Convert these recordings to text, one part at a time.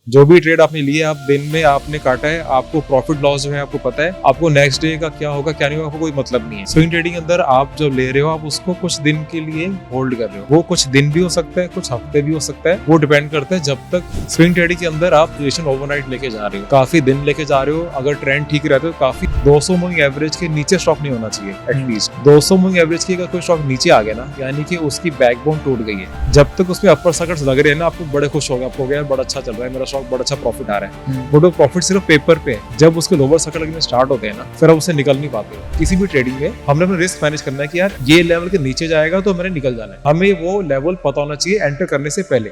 जो भी ट्रेड आपने लिया, आप दिन में आपने काटा है, आपको प्रॉफिट लॉस जो है आपको पता है, आपको नेक्स्ट डे का क्या होगा क्या नहीं होगा आपको कोई मतलब नहीं है। स्विंग ट्रेडिंग के अंदर आप जो ले रहे हो आप उसको कुछ दिन के लिए होल्ड कर रहे हो, वो कुछ दिन भी हो सकता है, कुछ हफ्ते भी हो सकता है, वो डिपेंड करता है। जब तक स्विंग ट्रेडिंग के अंदर आप पोजीशन ओवरनाइट लेके जा रहे हो, काफी दिन लेके जा रहे हो, अगर ट्रेंड ठीक रहता है तो काफी 200 मूविंग एवरेज के नीचे स्टॉक नहीं होना चाहिए। एटलीस्ट 200 मूविंग एवरेज की अगर कोई स्टॉक नीचे आ गया ना, यानी कि उसकी बैकबोन टूट गई है। जब तक उसमें अपर सर्किट्स लग रहे हैं ना, आपको बड़े खुश हो गए, आपको गया बड़ा अच्छा चल रहा है, मेरा स्टॉक बड़ा अच्छा प्रॉफिट आ रहा है, बट वो प्रॉफिट सिर्फ पेपर पे है। जब उसके लोअर सर्किट लगने स्टार्ट होते हैं ना, फिर आप उससे निकल नहीं पाते हो। किसी भी ट्रेडिंग में हमने अपना रिस्क मैनेज करना है कि यार ये लेवल के नीचे जाएगा तो मैंने निकल जाना है। हमें वो लेवल पता होना चाहिए एंटर करने से पहले।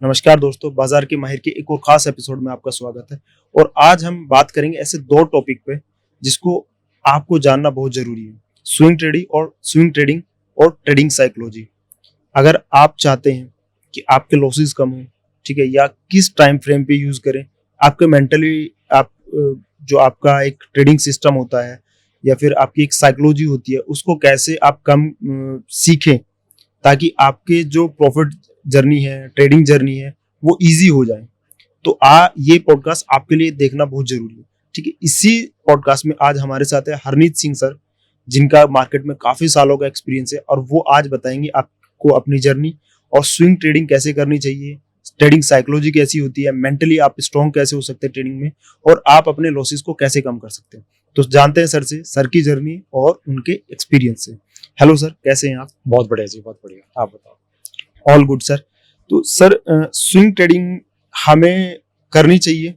नमस्कार दोस्तों, बाजार के माहिर के एक और खास एपिसोड में आपका स्वागत है। और आज हम बात करेंगे ऐसे दो टॉपिक पे जिसको आपको जानना बहुत जरूरी है, स्विंग ट्रेडिंग और ट्रेडिंग साइकोलॉजी। अगर आप चाहते हैं कि आपके लॉसेस कम हो, ठीक है, या किस टाइम फ्रेम पे यूज करें, आपके मेंटली आप जो आपका एक ट्रेडिंग सिस्टम होता है या फिर आपकी एक साइकोलॉजी होती है, उसको कैसे आप कम सीखें ताकि आपके जो प्रॉफिट जर्नी है, ट्रेडिंग जर्नी है, वो इजी हो जाए। तो ये पॉडकास्ट आपके लिए देखना बहुत जरूरी है, ठीक है। इसी पॉडकास्ट में आज हमारे साथ है हरनीत सिंह सर, जिनका मार्केट में काफी सालों का एक्सपीरियंस है, और वो आज बताएंगे आपको अपनी जर्नी और स्विंग ट्रेडिंग कैसे करनी चाहिए, ट्रेडिंग साइकोलॉजी कैसी होती है, मेंटली आप स्ट्रॉन्ग कैसे हो सकते हैं ट्रेडिंग में, और आप अपने लॉसेस को कैसे कम कर सकते हैं। तो जानते हैं सर की जर्नी और उनके एक्सपीरियंस से। हेलो सर, कैसे हैं आप? बहुत बढ़िया जी, बहुत बढ़िया, आप बताओ। All good sir. तो सर, स्विंग ट्रेडिंग हमें करनी चाहिए,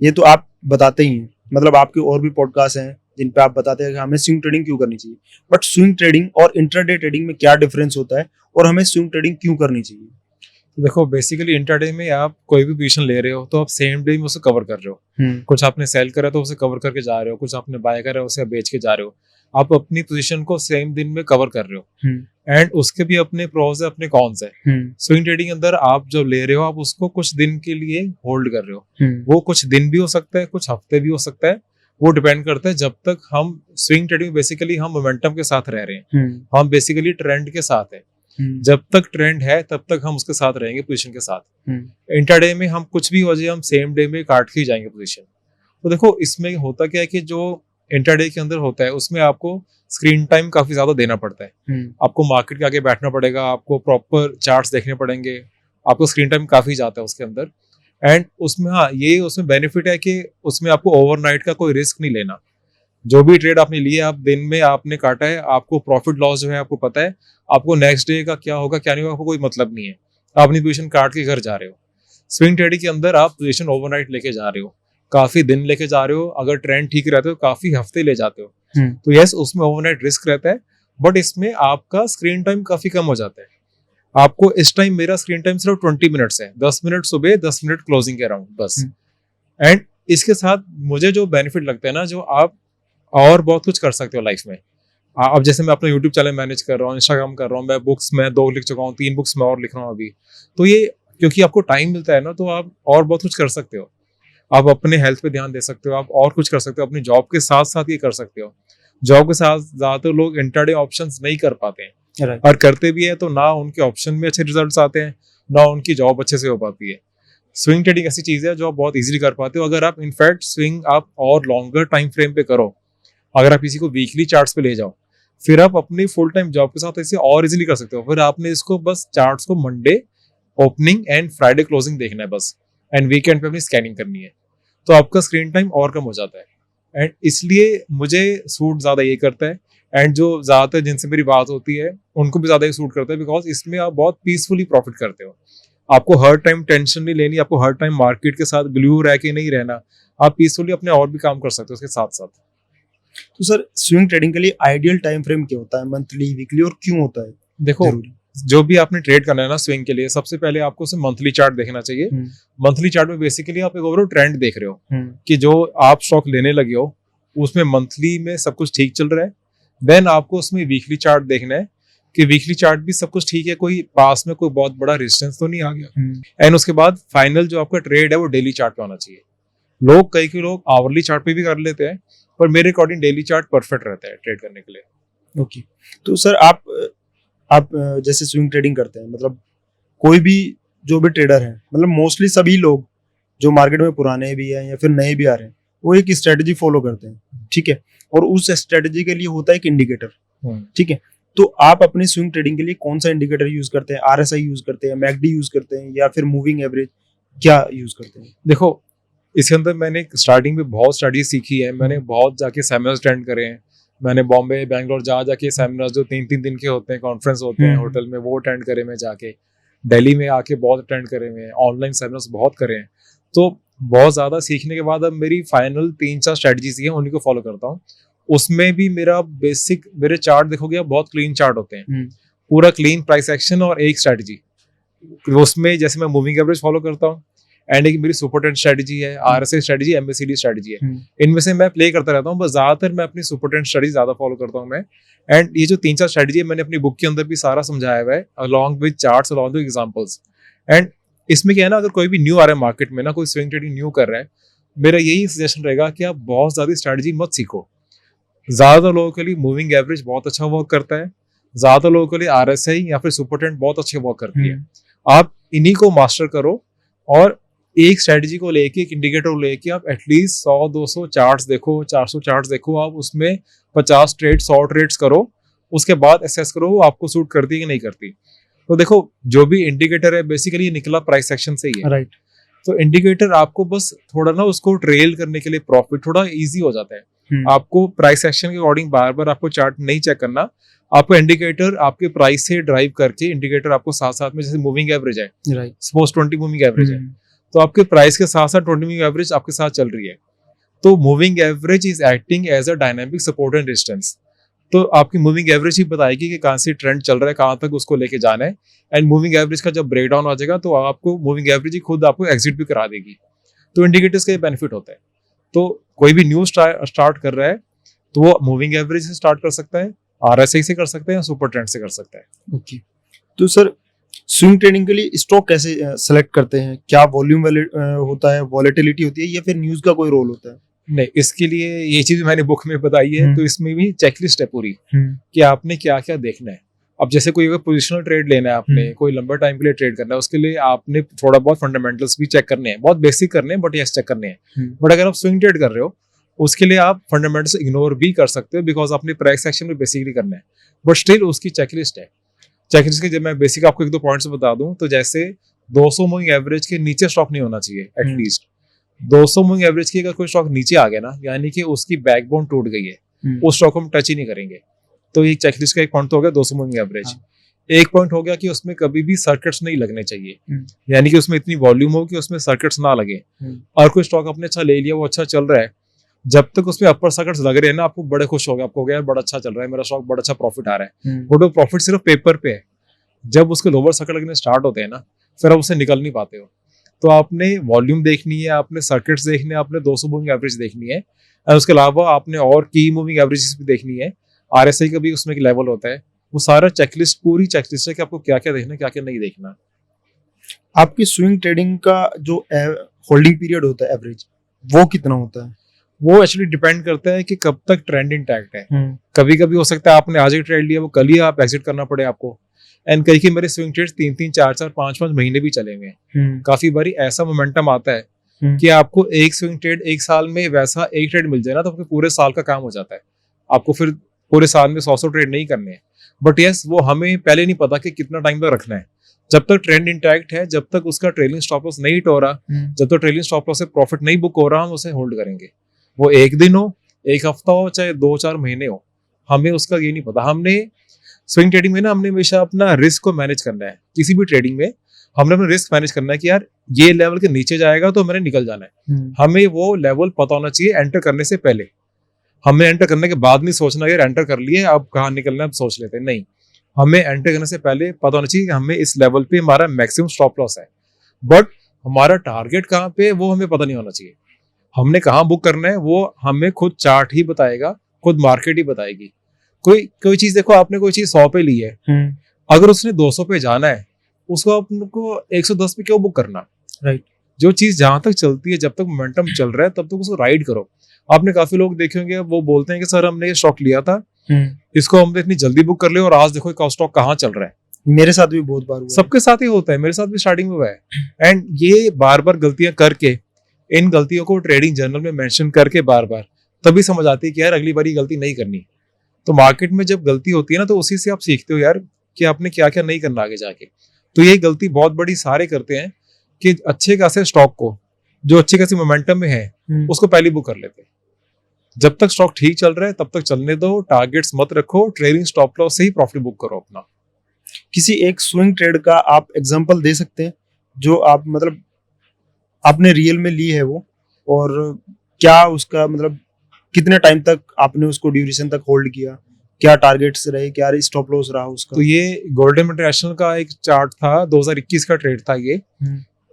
ये तो आप बताते ही हैं, मतलब आपके और भी पॉडकास्ट हैं जिन पे आप बताते हैं कि हमें स्विंग ट्रेडिंग क्यों करनी चाहिए। बट स्विंग ट्रेडिंग और इंट्राडे ट्रेडिंग में क्या डिफरेंस होता है और हमें स्विंग ट्रेडिंग क्यों करनी चाहिए? देखो, बेसिकली इंट्राडे में आप कोई भी पोजीशन ले रहे हो तो आप सेम डे में उसे कवर कर रहे हो। कुछ आपने सेल करा तो उसे कवर करके जा रहे हो, कुछ आपने बाय करा उसे बेच के जा रहे हो। आप अपनी पोजीशन को सेम दिन में कवर कर रहे हो एंड उसके भी अपने प्रोज है, अपने कॉन्स है। स्विंग ट्रेडिंग के अंदर आप जो ले रहे हो आप उसको कुछ दिन के लिए होल्ड कर रहे हो, वो कुछ दिन भी हो सकता है, कुछ हफ्ते भी हो सकता है, वो डिपेंड करता है। जब तक हम स्विंग ट्रेडिंग बेसिकली हम मोमेंटम के साथ रह रहे हैं, हम बेसिकली ट्रेंड के साथ है। जब तक ट्रेंड है तब तक हम उसके साथ रहेंगे, पोजीशन के साथ। इंट्राडे में हम कुछ भी हो जाए हम सेम डे में काट के ही जाएंगे पोजीशन। तो देखो, इसमें होता क्या है कि जो इंट्राडे के अंदर होता है उसमें आपको स्क्रीन टाइम काफी ज्यादा देना पड़ता है। आपको मार्केट के आगे बैठना पड़ेगा, आपको प्रॉपर चार्ट्स देखने पड़ेंगे, आपको स्क्रीन टाइम काफी जाता है उसके अंदर। एंड उसमें ये उसमें बेनिफिट है कि उसमें आपको ओवरनाइट का कोई रिस्क नहीं लेना। जो भी ट्रेड आपने लिया, आप दिन में आपने काटा है, आपको प्रॉफिट लॉस जो है आपको पता है, आपको नेक्स्ट डे का क्या होगा क्या नहीं होगा आपको कोई मतलब नहीं है। आप अपनी पोजीशन काट के घर जा रहे हो। स्विंग ट्रेडिंग के अंदर आप पोजीशन ओवरनाइट लेके जा रहे हो, काफी दिन लेके जा रहे हो, अगर ट्रेंड ठीक रहता है तो काफी हफ्ते ले जाते हो। तो यस, उसमें ओवरनाइट रिस्क रहता है, बट इसमें आपका स्क्रीन टाइम काफी कम हो जाता है। आपको इस टाइम मेरा स्क्रीन टाइम सिर्फ 20 मिनट्स है, 10 मिनट सुबह, 10 मिनट क्लोजिंग के अराउंड बस। एंड इसके साथ मुझे जो बेनिफिट लगता है ना, जो आप और बहुत कुछ कर सकते हो लाइफ में। अब जैसे मैं अपना यूट्यूब चैनल मैनेज कर रहा हूँ, इंस्टाग्राम कर रहा हूँ, मैं बुक्स में 2 लिख चुका हूँ, 3 बुक्स में और लिख रहा हूँ अभी। तो ये क्योंकि आपको टाइम मिलता है ना, तो आप और बहुत कुछ कर सकते हो। आप अपने हेल्थ पे ध्यान दे सकते हो, आप और कुछ कर सकते हो, अपनी जॉब के साथ साथ ये कर सकते हो। जॉब के साथ ज्यादातर लोग इंट्राडे ऑप्शंस नहीं कर पाते हैं, और करते भी है तो ना उनके ऑप्शन में अच्छे रिजल्ट्स आते हैं, ना उनकी जॉब अच्छे से हो पाती है। स्विंग ट्रेडिंग ऐसी चीज है जो आप बहुत इजीली कर पाते हो। अगर आप इनफैक्ट स्विंग आप और लॉन्गर टाइम फ्रेम पे करो, अगर आप किसी को वीकली चार्ट्स पे ले जाओ, फिर आप अपनी फुल टाइम जॉब के साथ इसे और इजीली कर सकते हो। फिर आपने इसको बस चार्ट्स को Monday opening and Friday closing देखना है बस, एंड वीकेंड पे अपनी स्कैनिंग करनी है, तो आपका स्क्रीन टाइम और कम हो जाता है। एंड इसलिए मुझे सूट ज्यादा ये करता है, एंड जो ज्यादातर जिनसे मेरी बात होती है उनको भी ज्यादा ये सूट करता है, बिकॉज इसमें आप बहुत पीसफुली प्रॉफिट करते हो। आपको हर टाइम टेंशन नहीं लेनी, आपको हर टाइम मार्केट के साथ ग्लू रह के नहीं रहना, आप पीसफुली अपने और भी काम कर सकते हो उसके साथ साथ। तो सर, स्विंग ट्रेडिंग के लिए आइडियल टाइम फ्रेम क्या होता है, मंथली, वीकली, और क्यों होता है? देखो, जो भी आपने ट्रेड करना है ना स्विंग के लिए, सबसे पहले आपको उसे मंथली चार्ट देखना चाहिए। मंथली चार्ट में बेसिकली आप एक ओवरऑल ट्रेंड देख रहे हो कि जो आप स्टॉक लेने लगे हो उसमें मंथली में सब कुछ ठीक चल रहा है। देन आपको उसमें वीकली चार्ट देखना है कि वीकली चार्ट भी सब कुछ ठीक है, कोई पास में कोई बहुत बड़ा रेजिस्टेंस तो नहीं आ गया। एंड उसके बाद फाइनल जो आपका ट्रेड है वो डेली चार्ट पे होना चाहिए। कई लोग आवरली चार्ट पे भी कर लेते हैं, पर मेरे अकॉर्डिंग डेली चार्ट परफेक्ट रहता है ट्रेड करने के लिए। ओके, तो सर आप जैसे स्विंग ट्रेडिंग करते हैं, मतलब कोई भी जो भी ट्रेडर है, मतलब मोस्टली सभी लोग जो मार्केट में पुराने भी हैं या फिर नए भी आ रहे हैं, वो एक स्ट्रेटजी फॉलो करते हैं, ठीक है, और उस स्ट्रेटजी के लिए होता है एक इंडिकेटर, ठीक है। तो आप अपनी स्विंग ट्रेडिंग के लिए कौन सा इंडिकेटर यूज करते हैं? आरएसआई यूज करते हैं, मैकडी यूज करते हैं, या फिर मूविंग एवरेज, क्या यूज करते हैं? देखो, इसके अंदर मैंने स्टार्टिंग में बहुत स्टडी सीखी है, मैंने बहुत जाके सेमिनार्स अटेंड करे हैं, मैंने बॉम्बे बैंगलोर जाके सेमिनार्स जो 3-3 दिन के होते हैं, कॉन्फ्रेंस होते हैं होटल में, वो अटेंड करे मैं जाके, दिल्ली में आके बहुत अटेंड करे मैं, ऑनलाइन सेमिनार्स बहुत करे हैं। तो बहुत ज़्यादा सीखने के बाद अब मेरी फाइनल 3-4 स्ट्रेटजीज हैं, उन्हीं को फॉलो करता हूँ। उसमें भी मेरा बेसिक, मेरे चार्ट देखोगे बहुत क्लीन चार्ट होते हैं, पूरा क्लीन प्राइस एक्शन और एक स्ट्रेटजी। उसमें जैसे मैं मूविंग एवरेज फॉलो करता हूँ, एंड एक मेरी सुपर ट्रेंड स्ट्रेटजी है, आरएसआई स्ट्रेटजी, एमएसीडी स्ट्रेटजी है। इनमें से मैं प्ले करता रहता हूँ, बस ज्यादातर मैं अपनी सुपर ट्रेंड स्ट्रेटजी ज्यादा फॉलो करता हूँ मैं। एंड ये जो 3-4 स्ट्रेटजी है, मैंने अपनी बुक के अंदर भी सारा समझाया हुआ है, along with charts, along with examples. And इसमें क्या है ना, अगर कोई भी न्यू आ रहा है मार्केट में ना, कोई स्विंग ट्रेडिंग न्यू कर रहा है, मेरा यही सजेशन रहेगा कि आप बहुत ज्यादा स्ट्रेटजी मत सीखो। ज्यादातर लोगों के लिए मूविंग एवरेज बहुत अच्छा वर्क करता है, ज्यादातर लोगों के लिए आरएसआई या फिर सुपर ट्रेंड बहुत अच्छे वर्क करती है। आप इन्हीं को मास्टर करो और एक स्ट्रेटजी को लेके, एक इंडिकेटर को लेके आप एटलीस्ट 100-200 चार्ट्स देखो, 400 चार्ट्स देखो, आप उसमें 50 ट्रेड 100 ट्रेड्स करो, उसके बाद असेस करो वो आपको सूट करती है कि नहीं करती। तो देखो, जो भी इंडिकेटर है बेसिकली ये निकला प्राइस एक्शन से ही है, राइट। तो इंडिकेटर आपको बस थोड़ा ना उसको ट्रेल करने के लिए प्रॉफिट थोड़ा इजी हो जाता है। आपको प्राइस एक्शन के अकॉर्डिंग बार बार आपको चार्ट नहीं चेक करना, आपको इंडिकेटर आपके प्राइस से ड्राइव करके, इंडिकेटर आपको साथ साथ में, जैसे मूविंग एवरेज है, राइट, सपोज 20 मूविंग एवरेज है, तो आपके प्राइस के साथ साथ 20 मूविंग एवरेज आपके साथ चल रही है, तो moving average is acting as a dynamic support and resistance. तो आपकी मूविंग एवरेज ही बताएगी कि कहाँ से ट्रेंड चल रहा है, कहाँ तक उसको लेके जाना है। एंड मूविंग एवरेज का जब ब्रेक डाउन आ जाएगा तो आपको मूविंग एवरेज ही खुद आपको एग्जिट भी करा देगी। तो इंडिकेटर्स का ये बेनिफिट होता है। तो कोई भी न्यू स्टार्ट कर रहा है तो वो मूविंग एवरेज से स्टार्ट कर सकता है, आरएसआई से कर सकता है, सुपर ट्रेंड से कर सकता है। ओके, तो सर स्विंग ट्रेडिंग के लिए स्टॉक कैसे सेलेक्ट करते हैं? क्या वॉल्यूम होता है, वॉलेटिलिटी होती है, या फिर न्यूज़ का कोई रोल होता है? नहीं, इसके लिए ये चीज मैंने बुक में बताई है, तो इसमें भी चेकलिस्ट है पूरी कि आपने क्या क्या देखना है। अब जैसे कोई अगर पोजिशनल ट्रेड लेना है आपने, कोई लंबा टाइम के लिए ट्रेड करना है, उसके लिए आपने थोड़ा बहुत फंडामेंटल्स भी चेक करने हैं, बहुत बेसिक करने हैं, बट यस चेक करने हैं। बट अगर आप स्विंग ट्रेड कर रहे हो उसके लिए आप फंडामेंटल्स इग्नोर भी कर सकते हो, बिकॉज आपने प्राइस एक्शन में बेसिकली करना है, बट स्टिल उसकी चेकलिस्ट है। चेकलिस्ट के जब मैं बेसिक आपको 1-2 पॉइंट्स बता दूं, तो जैसे 200 मूविंग एवरेज के नीचे स्टॉक नहीं होना चाहिए एटलीस्ट। 200 मूविंग एवरेज की अगर कोई स्टॉक नीचे आ गया ना, यानी कि उसकी बैकबोन टूट गई है, उस स्टॉक को हम टच ही नहीं करेंगे। तो ये चेकलिस्ट का एक पॉइंट तो हो गया 200 मूविंग एवरेज। एक पॉइंट हो गया कि उसमें कभी भी सर्किट्स नहीं लगने चाहिए, यानी कि उसमें इतनी वॉल्यूम हो कि उसमें सर्किट्स ना लगे। और कोई स्टॉक आपने अच्छा ले लिया, वो अच्छा चल रहा है, जब तक उसमें अपर सर्किट्स लग रहे हैं ना, आपको बड़े खुश हो गए, आपको हो गया बड़ा अच्छा चल रहा है मेरा स्टॉक, बड़ा अच्छा प्रॉफिट आ रहा है, बट वो प्रॉफिट सिर्फ पेपर पे है। जब उसके लोअर सर्किट लगने स्टार्ट होते हैं ना, फिर आप उससे निकल नहीं पाते हो। तो आपने वॉल्यूम देखनी है, आपने सर्किट्स देखने हैं, आपने 200 मूविंग एवरेज देखनी है, और उसके अलावा आपने और की मूविंग एवरेजेस भी देखनी है। आरएसआई का भी उसमें एक लेवल होता है, वो सारा चेकलिस्ट, पूरी चेकलिस्ट है कि आपको क्या क्या देखना है, क्या क्या नहीं देखना। आपकी स्विंग ट्रेडिंग का जो होल्डिंग पीरियड होता है एवरेज, वो कितना होता है? वो एक्चुअली डिपेंड करता है कि कब तक ट्रेंड इंटैक्ट है। कभी कभी हो सकता है आपने आज ही ट्रेड लिया, वो कल ही आप एग्जिट करना पड़े आपको। एंड कई की मेरे स्विंग ट्रेड्स 3-3, 4-4, 5-5 महीने भी चले हुए हैं। काफी बारी ऐसा मोमेंटम आता है कि आपको एक स्विंग ट्रेड एक साल में वैसा एक ट्रेड मिल जाए ना, तो आपके पूरे साल का काम हो जाता है। आपको फिर पूरे साल में 100 ट्रेड नहीं करने हैं, बट यस वो हमें पहले नहीं पता कि कितना टाइम तक रखना है। जब तक ट्रेंड इंटैक्ट है, जब तक उसका ट्रेलिंग स्टॉप लॉस नहीं हिट हो रहा, जब तक ट्रेलिंग स्टॉप लॉस से प्रॉफिट नहीं बुक हो रहा, हम उसे होल्ड करेंगे। वो एक दिन हो, एक हफ्ता हो, चाहे 2-4 महीने हो, हमें उसका ये नहीं पता। हमने स्विंग ट्रेडिंग में ना, हमने हमेशा अपना रिस्क को मैनेज करना है। किसी भी ट्रेडिंग में हमने अपना रिस्क मैनेज करना है कि यार ये लेवल के नीचे जाएगा तो मैंने निकल जाना है। हमें वो लेवल पता होना चाहिए एंटर करने से पहले। हमें एंटर करने के बाद नहीं सोचना यार एंटर कर लिए अब कहाँ निकलना है, अब सोच लेते हैं। नहीं, हमें एंटर करने से पहले पता होना चाहिए कि हमें इस लेवल पे हमारा मैक्सिमम स्टॉप लॉस है, बट हमारा टारगेट कहाँ पे वो हमें पता नहीं होना चाहिए। हमने कहाँ बुक करना है वो हमें खुद चार्ट ही बताएगा, खुद मार्केट ही बताएगी। कोई चीज देखो, आपने कोई चीज 100 पे ली है, अगर उसने 200 पे जाना है, उसको आपको 110 पे क्यों बुक करना? राइट। जो चीज जहां तक चलती है, जब तक मोमेंटम चल रहा है तब तक उसको राइड करो। आपने काफी लोग देखे होंगे वो बोलते हैं कि सर हमने ये स्टॉक लिया था, इसको हमने इतनी जल्दी बुक कर लिया और आज देखो स्टॉक कहाँ चल रहा है। मेरे साथ भी बहुत बार हुआ है। सबके साथ ही होता है, मेरे साथ भी स्टार्टिंग में हुआ है। एंड ये बार बार गलतियां करके, इन गलतियों को ट्रेडिंग जर्नल में मेंशन करके बार बार, तभी समझ आती है कि यार अगली बार ये गलती नहीं करनी। तो मार्केट में जब गलती होती है ना, तो उसी से आप सीखते हो यार कि आपने क्या क्या नहीं करना आगे जाके। तो ये गलती बहुत बड़ी सारे करते हैं कि अच्छे खासे स्टॉक को, जो अच्छे खासी मोमेंटम में है, उसको पहले बुक कर लेते हैं। जब तक स्टॉक ठीक चल रहा है तब तक चलने दो, टारगेट्स मत रखो, ट्रेडिंग स्टॉप लॉस से ही प्रॉफिट बुक करो अपना। किसी एक स्विंग ट्रेड का आप एग्जांपल दे सकते हैं जो आप मतलब आपने रियल में ली है वो, और क्या उसका मतलब कितने टाइम तक आपने उसको ड्यूरेशन तक होल्ड किया, क्या टारगेट्स रहे, क्या स्टॉप लॉस रहा उसका? तो ये गोल्डन इंटरनेशनल का एक चार्ट था, 2021 का ट्रेड था ये।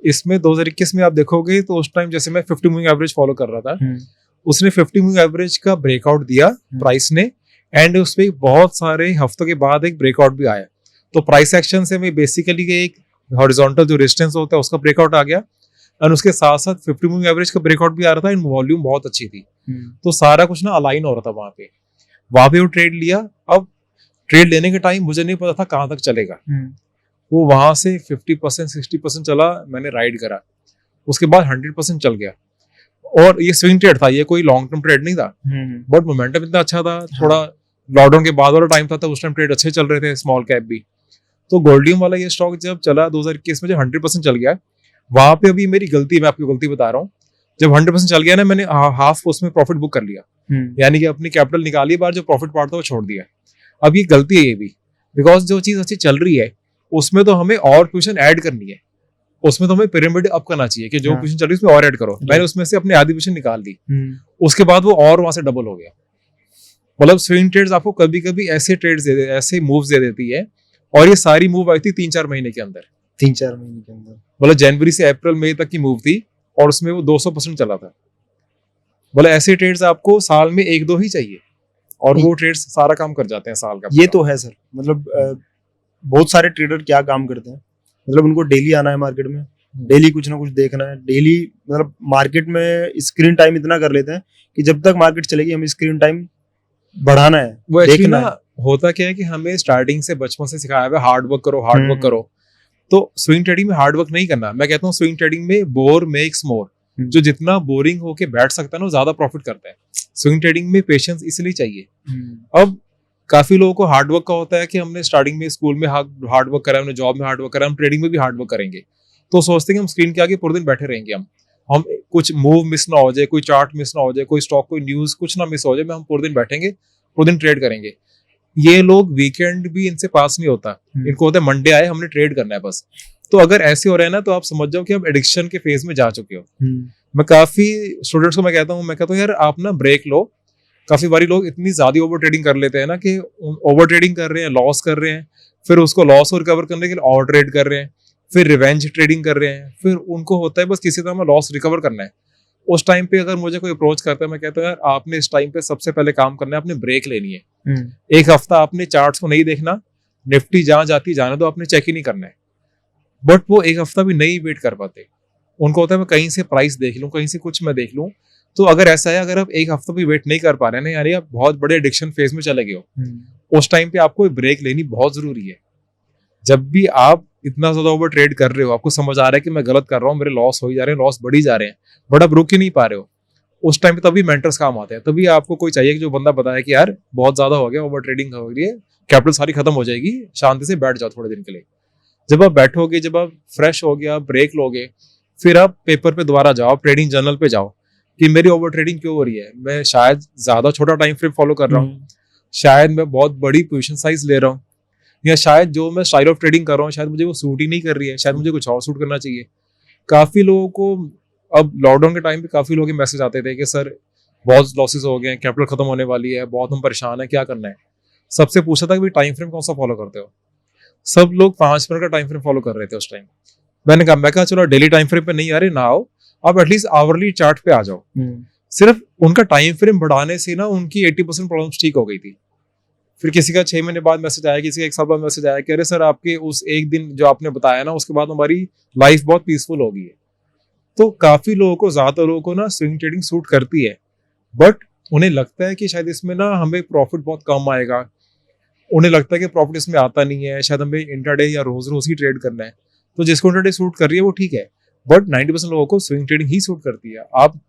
इसमें 2021 में आप देखोगे तो उस टाइम जैसे मैं 50 मूविंग एवरेज फॉलो कर रहा था, उसने 50 मूविंग एवरेज का ब्रेकआउट दिया प्राइस ने, एंड उसमें बहुत सारे हफ्तों के बाद एक ब्रेकआउट भी आया। तो प्राइस एक्शन से मैं बेसिकली एक हॉरिजॉन्टल जो रेजिस्टेंस होता है उसका ब्रेकआउट आ गया, और उसके साथ साथ 50 मूविंग एवरेज का ब्रेकआउट भी आ रहा था, एंड वॉल्यूम बहुत अच्छी थी। तो सारा कुछ ना अलाइन हो रहा था वहां पे वो ट्रेड लिया। अब ट्रेड लेने के टाइम मुझे नहीं पता था कहां तक चलेगा, वो वहां से 50% 60% चला, मैंने राइड करा, उसके बाद 100% चल गया। और ये स्विंग ट्रेड था, ये कोई लॉन्ग टर्म ट्रेड नहीं था, बट मोमेंटम इतना अच्छा था। थोड़ा लॉकडाउन के बाद वाला टाइम था, तो उस टाइम ट्रेड अच्छे चल रहे थे, स्मॉल कैप भी। तो गोल्डियम वाला ये स्टॉक जब चला 2021 में, जब 100% चल गया, वहां पे अभी मेरी गलती, मैं आपको गलती बता रहा हूँ, जब 100% चल गया ना, मैंने हाफ उसमें प्रॉफिट बुक कर लिया, यानी कि अपनी कैपिटल निकाली, बार जो प्रॉफिट पार्ट था वो छोड़ दिया। अब ये गलती है ये भी, बिकॉज जो चीज अच्छी चल रही है उसमें तो हमें और पोजीशन ऐड करनी है, उसमें तो हमें पिरामिड अप करना चाहिए कि जो पोजीशन चल रही है उसमें और ऐड करो। मैंने उसमें से अपनी आधी पोजीशन निकाल दी, उसके बाद वो और वहां से डबल हो गया। मतलब स्विंग ट्रेड्स आपको कभी कभी ऐसे ट्रेड्स ऐसे मूव्स दे देती है, और ये सारी मूव आई थी 3-4 महीने के अंदर। 3-4 महीने के अंदर, मतलब जनवरी से अप्रैल मई तक की मूव थी, और उसमें वो 200% चला था। बोले ऐसे ट्रेड्स आपको साल में 1-2 ही चाहिए, और वो ट्रेड्स सारा काम कर जाते हैं साल का। ये तो है सर, मतलब बहुत सारे ट्रेडर क्या काम करते हैं, मतलब उनको डेली आना है मार्केट में, डेली कुछ ना कुछ देखना है, डेली मतलब मार्केट में स्क्रीन टाइम इतना कर लेते हैं कि जब तक मार्केट चलेगी हमें स्क्रीन टाइम बढ़ाना है, वो देखना है। होता क्या है कि हमें स्टार्टिंग से बचपन से सिखाया हुआ है हार्ड वर्क करो, हार्ड वर्क करो। तो स्विंग ट्रेडिंग में हार्ड वर्क नहीं करना। मैं कहता हूँ स्विंग ट्रेडिंग में बोर मेक्स मोर, जो जितना बोरिंग होके बैठ सकता है ना वो ज्यादा प्रॉफिट करता है। स्विंग ट्रेडिंग में पेशेंस इसलिए चाहिए। अब काफी लोगों को हार्ड वर्क का होता है कि हमने स्टार्टिंग में स्कूल में हार्ड वर्क करा, हमने जॉब में हार्ड वर्क करा, हम ट्रेडिंग में भी हार्ड वर्क करेंगे, तो सोचते हैं कि हम स्क्रीन के आगे पूरे दिन बैठे रहेंगे, हम कुछ मूव मिस ना हो जाए, कोई चार्ट मिस ना हो जाए, कोई स्टॉक कोई न्यूज कुछ ना मिस हो जाए, हम पूरे दिन बैठेंगे, पूरे दिन ट्रेड करेंगे। ये लोग वीकेंड भी इनसे पास नहीं होता, इनको होता है मंडे आए हमने ट्रेड करना है बस। तो अगर ऐसे हो रहे हैं ना, तो आप समझ जाओ कि आप एडिक्शन के फेज में जा चुके हो। मैं काफी स्टूडेंट्स को मैं कहता हूँ यार आप ना ब्रेक लो। काफी बारी लोग इतनी ज्यादा ओवर ट्रेडिंग कर लेते हैं ना कि ओवर ट्रेडिंग कर रहे हैं, लॉस कर रहे हैं, फिर उसको लॉस को रिकवर करने के लिए और ट्रेड कर रहे हैं, फिर रिवेंज ट्रेडिंग कर रहे हैं, फिर उनको होता है बस किसी तरह में लॉस रिकवर करना है। उस टाइम पे अगर मुझे कोई अप्रोच करता है, मैं कहता हूँ यार आपने इस टाइम पे सबसे पहले काम करना है, आपने ब्रेक लेनी है। एक हफ्ता आपने चार्ट्स को नहीं देखना, निफ्टी जहां जाती जाने दो, आपने चेक ही नहीं करना है। बट वो एक हफ्ता भी नहीं वेट कर पाते, उनको होता है मैं कहीं से प्राइस देख लूं, कहीं से कुछ मैं देख लूं। तो अगर ऐसा है, अगर आप एक हफ्ता भी वेट नहीं कर पा रहे हैं ना, यानी आप बहुत बड़े एडिक्शन फेज में चले गए हो, उस टाइम पे आपको ब्रेक लेनी बहुत जरूरी है। जब भी आप इतना ज्यादा ओवर ट्रेड कर रहे हो, आपको समझ आ रहा है कि मैं गलत कर रहा हूँ, मेरे लॉस हो ही जा रहे हैं, लॉस बढ़ी जा रहे हैं, बट आप रुक ही नहीं पा रहे हो, उस टाइम पे तभी मेंटर्स काम आते हैं। तभी आपको कोई चाहिए कि जो बंदा बताया कि यार बहुत ज्यादा हो गया, ओवर ट्रेडिंग हो रही है, कैपिटल सारी खत्म हो जाएगी, शांति से बैठ जाओ थोड़े दिन के लिए। जब आप बैठोगे, जब आप फ्रेश हो गया, ब्रेक लोगे, फिर आप पेपर पे दोबारा जाओ, ट्रेडिंग जर्नल पे जाओ कि मेरी ओवर ट्रेडिंग क्यों हो रही है। मैं शायद ज्यादा छोटा टाइम फ्रेम फॉलो कर रहा हूँ, शायद मैं बहुत बड़ी पोजीशन साइज ले रहा हूँ, या शायद जो मैं स्टाइल ऑफ ट्रेडिंग कर रहा हूँ शायद मुझे वो सूट ही नहीं कर रही है, शायद मुझे कुछ और सूट करना चाहिए। काफी लोगों को अब लॉकडाउन के टाइम पे काफी लोग मैसेज आते थे कि सर बहुत लॉसेस हो गए हैं, कैपिटल खत्म होने वाली है, बहुत हम परेशान है, क्या करना है। सबसे पूछा था कि टाइम फ्रेम कौन सा फॉलो करते हो। सब लोग 5 मिनट का टाइम फ्रेम फॉलो कर रहे थे उस टाइम। मैंने कहा चलो डेली टाइम फ्रेम पे नहीं आ रहे ना आओ, आप एटलीस्ट आवरली चार्ट पे आ जाओ। सिर्फ उनका टाइम फ्रेम बढ़ाने से ना उनकी 80% प्रॉब्लम्स ठीक हो गई थी। फिर किसी का 6 महीने बाद मैसेज आया, किसी का 1 साल बाद मैसेज आया कि अरे सर आपके उस एक दिन जो आपने बताया ना, उसके बाद हमारी लाइफ बहुत पीसफुल हो गई है। तो काफी लोगों को, ज्यादातर लोगों को ना स्विंग ट्रेडिंग सूट करती है, बट उन्हें लगता है कि शायद इसमें ना हमें प्रॉफिट बहुत कम आएगा, उन्हें लगता है कि प्रॉफिट इसमें आता नहीं है, शायद हमें इंट्राडे या रोज रोज ही ट्रेड करना है। तो जिसको इंट्राडे सूट कर रही है वो ठीक है, बट 90% लोगों को स्विंग ट्रेडिंग ही सूट करती है। आप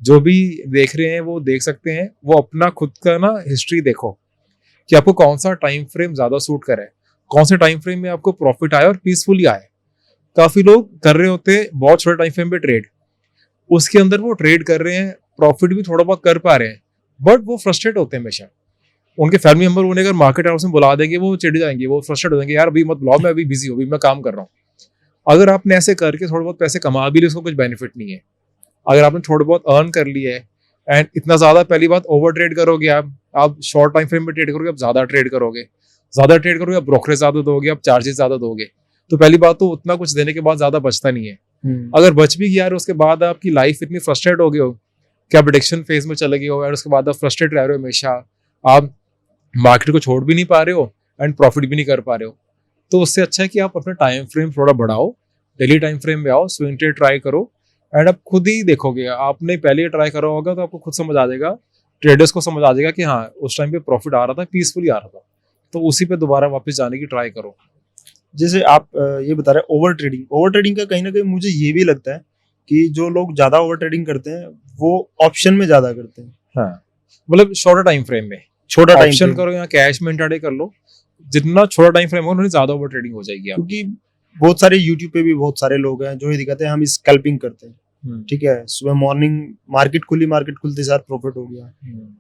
जो भी देख रहे हैं वो देख सकते हैं, वो अपना खुद का ना हिस्ट्री देखो कि आपको कौन सा टाइम फ्रेम ज्यादा सूट करे, कौन से टाइम फ्रेम में आपको प्रॉफिट आए और पीसफुली आए। काफी लोग कर रहे होते हैं बहुत छोटे टाइम फ्रेम पे ट्रेड, उसके अंदर वो ट्रेड कर रहे हैं, प्रॉफिट भी थोड़ा बहुत कर पा रहे हैं, बट वो फ्रस्ट्रेट होते हैं हमेशा। उनके फैमिली मेंबर उन्हें अगर मार्केट आवर्स में बुला देंगे वो चिढ़ जाएंगे, वो फ्रस्ट्रेट हो जाएंगे, यार अभी मत बुलाओ, मैं अभी बिजी हूँ, अभी मैं काम कर रहा हूँ। अगर आपने ऐसे करके थोड़ा बहुत पैसे कमा भी लिए, उसको कुछ बेनिफिट नहीं है। अगर आपने थोड़ा बहुत अर्न कर लिया है एंड इतना ज्यादा, पहली बात ओवर ट्रेड करोगे आप शॉर्ट टाइम फ्रेम में ट्रेड करोगे, आप ज्यादा ट्रेड करोगे, आप ब्रोकरेज ज्यादा दोगे, आप चार्जेस ज्यादा दोगे, तो पहली बात तो उतना कुछ देने के बाद ज्यादा बचता नहीं है। अगर बच भी गया और उसके बाद आपकी लाइफ इतनी फ्रस्ट्रेट हो गई हो कि आप एडिक्शन फेज में चले गए हो और उसके बाद आप फ्रस्ट्रेट रह रहे हो हमेशा, आप मार्केट को छोड़ भी नहीं पा रहे हो एंड प्रॉफिट भी नहीं कर पा रहे हो, तो उससे अच्छा है कि आप अपना टाइम फ्रेम थोड़ा बढ़ाओ, डेली टाइम फ्रेम में आओ, स्विंग ट्रेड ट्राई करो एंड आप खुद ही देखोगे। आपने पहले ट्राई करा होगा तो आपको खुद समझ आ जाएगा, ट्रेडर्स को समझ आ जाएगा कि हाँ उस टाइम पे प्रॉफिट आ रहा था, पीसफुली आ रहा था, तो उसी पे दोबारा वापस जाने की ट्राई करो। जैसे आप ये बता रहे हैं ओवर ट्रेडिंग का कहीं ना कहीं मुझे ये भी लगता है कि जो लोग ज्यादा ओवर ट्रेडिंग करते हैं वो ऑप्शन में ज्यादा करते हैं। हाँ, मतलब शॉर्टर टाइम फ्रेम में छोटा टाइम ऑप्शन करो या कैश में इंट्राडे कर लो, जितना छोटा टाइम फ्रेम हो उन्हें ज्यादा ओवर ट्रेडिंग हो जाएगी। क्योंकि बहुत सारे यूट्यूब पे भी बहुत सारे लोग हैं जो ये दिखाते हैं हम स्कैल्पिंग करते हैं, ठीक है, सुबह मॉर्निंग मार्केट खुलते साथ प्रॉफिट हो गया,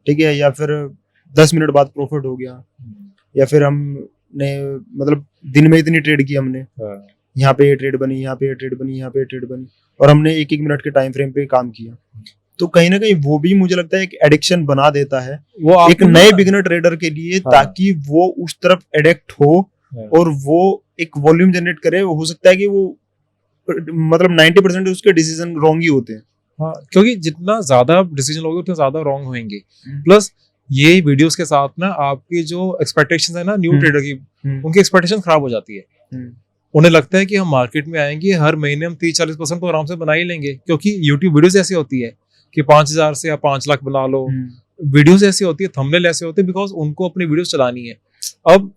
ठीक है, या फिर 10 मिनट बाद प्रॉफिट हो गया, या फिर हमने मतलब दिन में इतनी ट्रेड की हमने, यहाँ पे ये ट्रेड बनी, यहाँ पे ये ट्रेड बनी, यहाँ पे ये ट्रेड बनी, और हमने 1-1 मिनट के टाइम फ्रेम पे काम किया। तो कहीं ना कहीं वो भी मुझे लगता है एक एडिक्शन बना देता है वो एक नए बिगिनर ट्रेडर के लिए, ताकि वो उस तरफ एडिक्ट हो और वो एक वॉल्यूम जनरेट करे। हो सकता है कि वो मतलब 90% उसके डिसीजन रॉन्ग ही होते हैं। हाँ, क्योंकि जितना ज्यादा डिसीजन लोगे उतने ज्यादा रॉन्ग होंगे। प्लस ये वीडियोस के साथ ना आपकी जो एक्सपेक्टेशंस है ना न्यू ट्रेडर की, उनकी एक्सपेक्टेशन खराब हो जाती है। उन्हें लगता है कि हम मार्केट में आएंगे, हर महीने हम 30-40% तो आराम से बना ही लेंगे, क्योंकि यूट्यूब वीडियोस ऐसी होती है कि 5,000 से या 5 लाख बना लो। वीडियोस ऐसी होती है, थंबनेल ऐसे होते हैं, बिकॉज उनको अपनी वीडियोस चलानी है। अब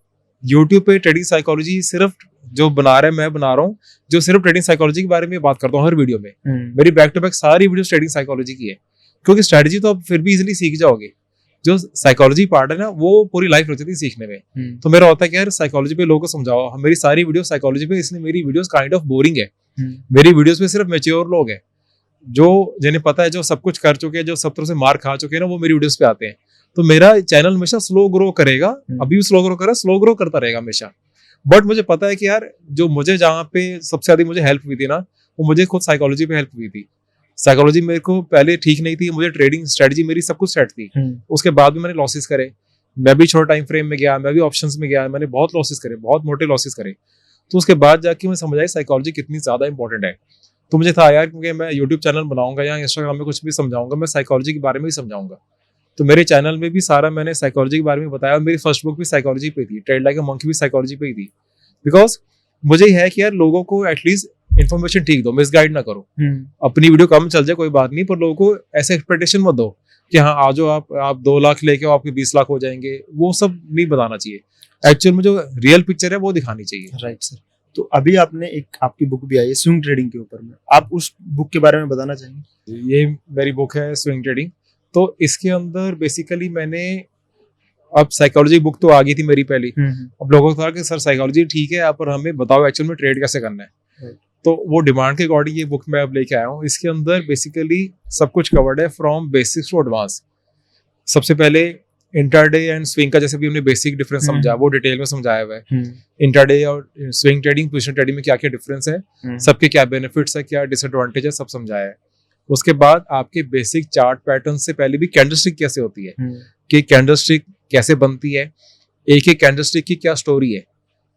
यूट्यूब पे ट्रेडिंग साइकोलॉजी सिर्फ जो बना रहा है, मैं बना रहा हूँ, जो सिर्फ ट्रेडिंग साइकोलॉजी के बारे में बात करता हूँ हर वीडियो में। मेरी बैक टू बैक सारी वीडियो ट्रेडिंग साइकोलॉजी की है, क्योंकि स्ट्रेटजी तो आप फिर भी इजिली सीख जाओगे, जो साइकोलॉजी पार्ट है ना वो पूरी लाइफ लग जाती है सीखने में। तो मेरा होता है कि यार साइकोलॉजी पे लोगों को समझाओ, मेरी सारी वीडियो साइकोलॉजी पे, इसलिए मेरी वीडियोस काइंड ऑफ बोरिंग है। मेरी वीडियोस में सिर्फ मैच्योर लोग हैं, जो जिन्हें पता है, जो सब कुछ कर चुके हैं, जो सब तरह से मार खा चुके हैं ना, वो मेरी वीडियोस पे आते हैं। तो मेरा चैनल हमेशा स्लो ग्रो करेगा, अभी भी स्लो ग्रो कर रहा है, स्लो ग्रो करता रहेगा हमेशा। बट मुझे पता है कि यार जो मुझे जहाँ पे सबसे ज्यादा मुझे हेल्प हुई थी ना, वो मुझे खुद साइकोलॉजी पे हेल्प हुई थी। साइकोलॉजी मेरे को पहले ठीक नहीं थी, मुझे ट्रेडिंग स्ट्रेटजी मेरी सब कुछ सेट थी, उसके बाद भी मैंने लॉसेस करे, मैं भी छोटा टाइम फ्रेम में गया, मैं भी ऑप्शंस में गया, मैंने बहुत लॉसेस करे, बहुत मोटे लॉसेस करे। तो उसके बाद जाके मुझे समझ आई साइकोलॉजी कितनी ज्यादा इंपॉर्टेंट है। तो मुझे था यार, क्योंकि मैं यूट्यूब चैनल बनाऊंगा या इंस्टाग्राम में कुछ भी समझाऊंगा, मैं साइकोलॉजी के बारे में ही समझाऊंगा। तो मेरे चैनल में भी सारा मैंने साइकोलॉजी के बारे में बताया, और मेरी फर्स्ट बुक भी साइकोलॉजी पे थी, ट्रेड लाइक अ मंकी भी साइकोलॉजी पे ही थी। बिकॉज मुझे है कि यार लोगों को एटलीस्ट इन्फॉर्मेशन ठीक दो, मिसगाइड ना करो। अपनी वीडियो कम चल जाए कोई बात नहीं, पर लोगों को ऐसे एक्सपेक्टेशन मत दो कि हाँ आज आप 2 लाख लेके आपके 20 लाख हो जाएंगे, वो सब नहीं बताना चाहिए। एक्चुअल में जो रियल पिक्चर है वो दिखानी चाहिए। Right sir. तो अभी आपने एक आपकी बुक भी आई है स्विंग ट्रेडिंग के ऊपर में, आप उस बुक के बारे में बताना चाहेंगे? ये मेरी बुक है स्विंग ट्रेडिंग। तो इसके अंदर बेसिकली मैंने, अब साइकोलॉजी बुक तो आ गई थी मेरी पहली, अब लोगों को कहा कि सर साइकोलॉजी ठीक है, पर हमें बताओ एक्चुअल में ट्रेड कैसे करना है। तो वो डिमांड के अकॉर्डिंग ये बुक मैं अब लेके आया हूँ। इसके अंदर बेसिकली सब कुछ कवर्ड है, फ्रॉम बेसिक्स टू एडवांस। सबसे पहले इंट्राडे एंड स्विंग का जैसे भी हमने बेसिक डिफरेंस समझा, वो डिटेल में समझाया हुआ है। इंट्राडे और स्विंग ट्रेडिंग, पोजीशन ट्रेडिंग में क्या क्या डिफरेंस है, सबके क्या बेनिफिट्स है, क्या डिसएडवांटेज है, सब समझाया है। उसके बाद आपके बेसिक चार्ट पैटर्न से पहले भी कैंडलस्टिक कैसे होती है, कि कैंडलस्टिक कैसे बनती है, एक एक कैंडलस्टिक की क्या स्टोरी है,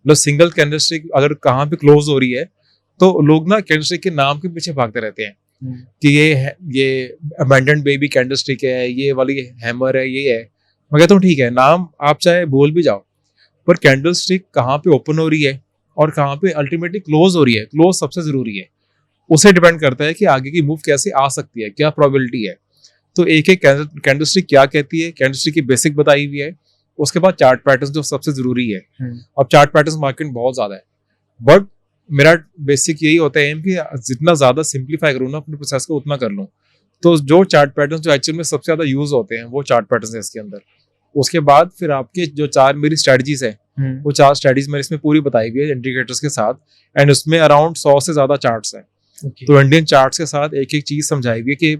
मतलब सिंगल कैंडलस्टिक अगर कहाँ पे क्लोज हो रही है तो लोग ना कैंडलस्टिक के नाम के पीछे भागते रहते हैं कि ये अबैंडन्ड बेबी कैंडलस्टिक है, ये वाली हैमर है, ये है। मैं कहता हूँ ठीक है, नाम आप चाहे बोल भी जाओ, पर कैंडलस्टिक कहाँ पे ओपन हो रही है और कहाँ पे अल्टीमेटली क्लोज हो रही है, क्लोज सबसे जरूरी है, उसे डिपेंड करता है कि आगे की मूव कैसे आ सकती है, क्या प्रोबेबिलिटी है। तो एक एक कैंडलस्टिक क्या कहती है, कैंडलस्टिक की बेसिक बताई हुई है, उसके बाद चार्ट पैटर्न जो सबसे जरूरी है। अब चार्ट पैटर्न मार्केट बहुत ज्यादा है, बट मेरा बेसिक यही होता है कि जितना ज्यादा सिंप्लीफाई करूँ ना अपने प्रोसेस को उतना कर लूँ। तो जो चार्ट पैटर्न जो एक्चुअल में सबसे ज्यादा यूज होते हैं वो चार्ट पैटर्न है इसके अंदर। उसके बाद फिर आपके जो 4 मेरी स्ट्रेटजीज है वो 4 स्ट्रेटजीज मैंने इसमें पूरी बताई हुई है इंडिकेटर्स के साथ, एंड उसमें अराउंड 100 से ज्यादा चार्ट्स हैं। तो इंडियन चार्ट्स के साथ एक एक चीज समझाई हुई है कि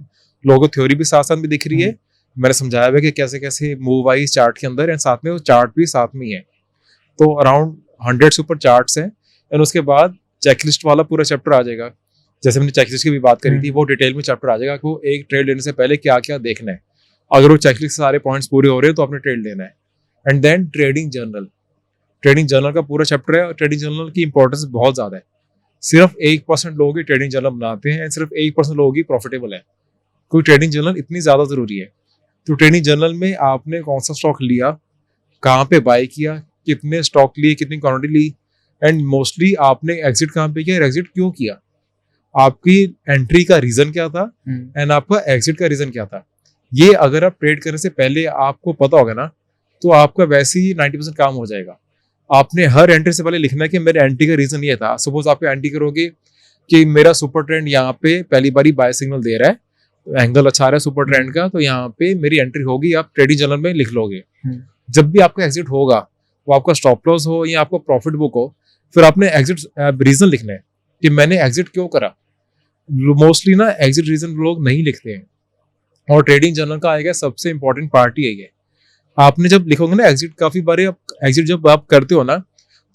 लोगों थ्योरी भी साथ साथ में दिख रही है, मैंने समझाया हुआ है कि कैसे कैसे मूव वाइज चार्ट के अंदर, एंड साथ में वो चार्ट भी साथ में ही है। तो अराउंड 100 से ऊपर चार्ट्स हैं, एंड उसके बाद चेकलिस्ट वाला पूरा चैप्टर आ जाएगा। जैसे मैंने चेकलिस्ट की भी बात करी थी, वो डिटेल में चैप्टर आ जाएगा कि वो एक ट्रेड लेने से पहले क्या क्या देखना है। अगर वो चेकलिस्ट से सारे पॉइंट्स पूरे हो रहे हैं तो आपने ट्रेड लेना है। And then trading journal, trading journal का पूरा चैप्टर है। ट्रेडिंग जर्नल की इंपॉर्टेंस बहुत ज्यादा है। सिर्फ 1% लोग ही ट्रेडिंग जर्नल बनाते हैं, एंड सिर्फ 1% लोग ही प्रॉफिटेबल है, क्योंकि ट्रेडिंग जर्नल इतनी ज्यादा जरूरी है। तो ट्रेडिंग जर्नल में आपने कौन सा स्टॉक लिया, कहाँ पे बाय किया, कितने स्टॉक लिए, कितनी क्वांटिटी ली, एंड मोस्टली आपने एग्जिट कहाँ पे किया, एग्जिट क्यों किया, आपकी एंट्री का रीजन क्या था, एंड आपका एग्जिट का रीजन क्या था। ये अगर आप ट्रेड करने से पहले आपको पता होगा ना, तो आपका वैसे ही 90% काम हो जाएगा। आपने हर एंट्री से पहले लिखना है कि मेरे एंट्री का रीजन ये था। सपोज आप एंट्री करोगे कि मेरा सुपर ट्रेंड यहाँ पे पहली बारी बाय सिग्नल दे रहा है, तो एंगल अच्छा आ रहा है सुपर ट्रेंड का, तो यहाँ पे मेरी एंट्री होगी, आप ट्रेडिंग जर्नल में लिख लोगे। जब भी आपका एग्जिट होगा, वो आपका स्टॉप लॉस हो या आपका प्रॉफिट बुक हो, फिर आपने एग्जिट रीजन लिखना है कि मैंने एग्जिट क्यों करा। मोस्टली ना एग्जिट रीजन लोग नहीं लिखते हैं, और ट्रेडिंग जर्नल का आएगा सबसे इंपॉर्टेंट पार्ट ही है ये। आपने जब लिखोगे ना एग्जिट, काफी बार एग्जिट जब आप करते हो ना,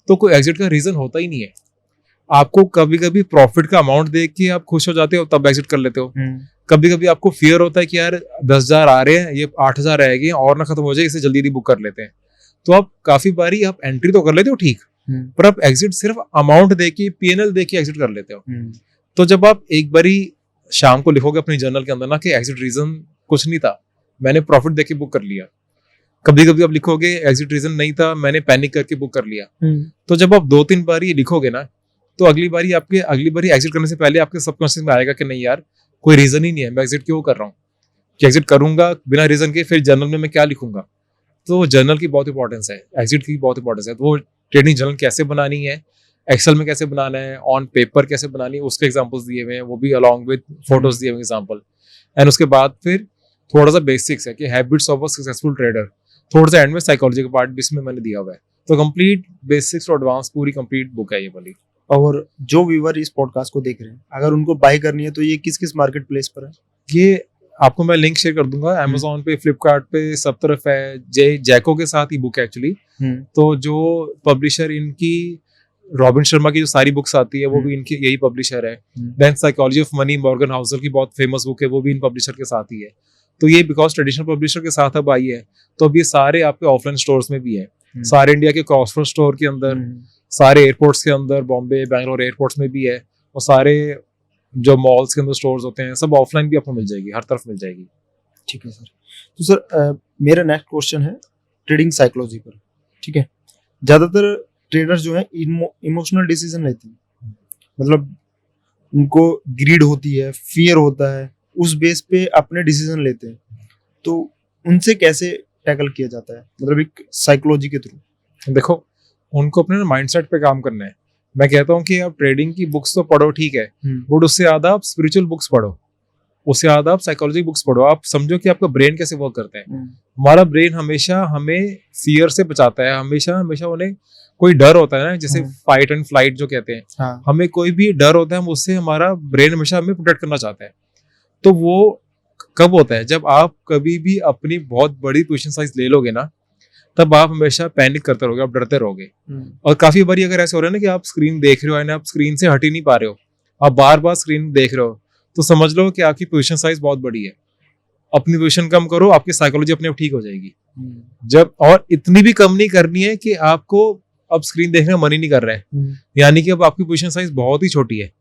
तो कोई एग्जिट का रीजन होता ही नहीं है। आपको कभी कभी प्रॉफिट का अमाउंट देख के आप खुश हो जाते हो, तब एग्जिट कर लेते हो। कभी कभी आपको फियर होता है कि यार 10,000 आ रहे हैं, ये 8,000 रह गए और ना खत्म हो जाए, इसे जल्दी जल्दी बुक कर लेते हैं। तो आप काफी बारी आप एंट्री तो कर लेते हो ठीक, पर आप एग्जिट सिर्फ अमाउंट दे के, पीएनएल दे के एग्जिट कर लेते हो। तो जब आप एक बारी शाम को लिखोगे अपनी जर्नल के अंदर ना कि एग्जिट रीजन कुछ नहीं था, मैंने प्रॉफिट देके बुक कर लिया। कभी कभी आप लिखोगे एग्जिट रीजन नहीं था, मैंने पैनिक करके बुक कर लिया। तो जब आप 2-3 बार ये लिखोगे ना, तो अगली बारी एग्जिट करने से पहले आपके सबकॉन्शियस में आएगा कि नहीं यार, कोई रीजन ही नहीं है, मैं एग्जिट क्यों कर रहा हूँ, कि एग्जिट करूंगा बिना रीजन के, फिर जर्नल में मैं क्या लिखूंगा। तो जर्नल की बहुत इंपॉर्टेंस है, एग्जिट की बहुत इंपॉर्टेंस है। तो वो ट्रेडिंग जर्नल कैसे बनानी है, एक्सेल में कैसे बनाना है, ऑन पेपर कैसे बनानी है, उसके एग्जांपल्स दिए हुए हैं, वो भी अलॉन्ग विद फोटोज दिए हुए एग्जांपल। एंड उसके बाद फिर थोड़ा सा बेसिक्स है कि habits of a successful trader, थोड़ा सा एंड में साइकोलॉजी का पार्ट भी इसमें मैंने दिया हुआ है। तो कंप्लीट बेसिक्स टू एडवांस पूरी कंप्लीट बुक है ये वाली। और जो व्यूअर इस पॉडकास्ट को देख रहे हैं, अगर उनको बाय करनी है तो ये किस किस मार्केट प्लेस पर है? ये आपको मैं लिंक शेयर कर दूंगा, Amazon पे, फ्लिपकार्ट पे, सब तरफ है। जैको के साथ ही बुक है एक्चुअली। तो जो पब्लिशर इनकी रॉबिन शर्मा की जो सारी बुक्स आती है वो भी इनकी यही पब्लिशर है। Then psychology of money, Morgan Housel की बहुत फेमस बुक है, वो भी इन पब्लिशर के साथ ही है। तो ये बिकॉज ट्रेडिशनल पब्लिशर के साथ अब आई है, तो अब ये सारे आपके ऑफलाइन स्टोर्स में भी है, सारे इंडिया के क्रॉसफोर्ड स्टोर के अंदर, सारे एयरपोर्ट्स के अंदर, बॉम्बे बैंगलोर एयरपोर्ट्स में भी है, और सारे जो मॉल्स के अंदर स्टोर्स होते हैं सब ऑफलाइन भी आपको मिल जाएगी, हर तरफ मिल जाएगी। ठीक है सर। तो सर मेरा नेक्स्ट क्वेश्चन है ट्रेडिंग साइकोलॉजी पर। ठीक है, ज्यादातर ट्रेडर्स जो है इमोशनल डिसीजन लेते हैं, मतलब उनको ग्रीड होती है, फियर होता है, उस बेस पे अपने डिसीजन लेते हैं। तो उनसे कैसे टैकल किया जाता है, मतलब एक साइकोलॉजी के थ्रू? देखो, उनको अपने माइंडसेट पे काम करना है। मैं कहता हूँ कि आप ट्रेडिंग की बुक्स तो पढ़ो ठीक है, बट उससे ज्यादा आप स्पिरिचुअल बुक्स पढ़ो, उससे ज्यादा आप साइकोलॉजी बुक्स पढ़ो। आप समझो कि आपका ब्रेन कैसे वर्क करता है। हमारा ब्रेन हमेशा हमें फियर से बचाता है, हमेशा हमेशा उन्हें कोई डर होता है ना, जैसे फाइट एंड फ्लाइट जो कहते हैं। हाँ। हमें कोई भी डर होता है, उससे हमारा ब्रेन हमेशा हमें प्रोटेक्ट करना चाहता है। तो वो कब होता है, जब आप कभी भी अपनी बहुत बड़ी पोजीशन साइज ले लोगे ना, तब आप हमेशा पैनिक करते रहोगे, आप डरते रहोगे। और काफी बारी अगर ऐसे हो रहा है ना कि आप स्क्रीन देख रहे हो, आप स्क्रीन से हट ही नहीं पा रहे हो, आप बार बार स्क्रीन देख रहे हो, तो समझ लो कि आपकी पोजीशन साइज बहुत बड़ी है। अपनी पोजीशन कम करो, आपकी साइकोलॉजी अपने आप ठीक हो जाएगी। जब और इतनी भी कम नहीं करनी है कि आपको अब स्क्रीन देखने का मन ही नहीं कर रहा है, यानी कि अब आपकी पोजीशन साइज बहुत ही छोटी है।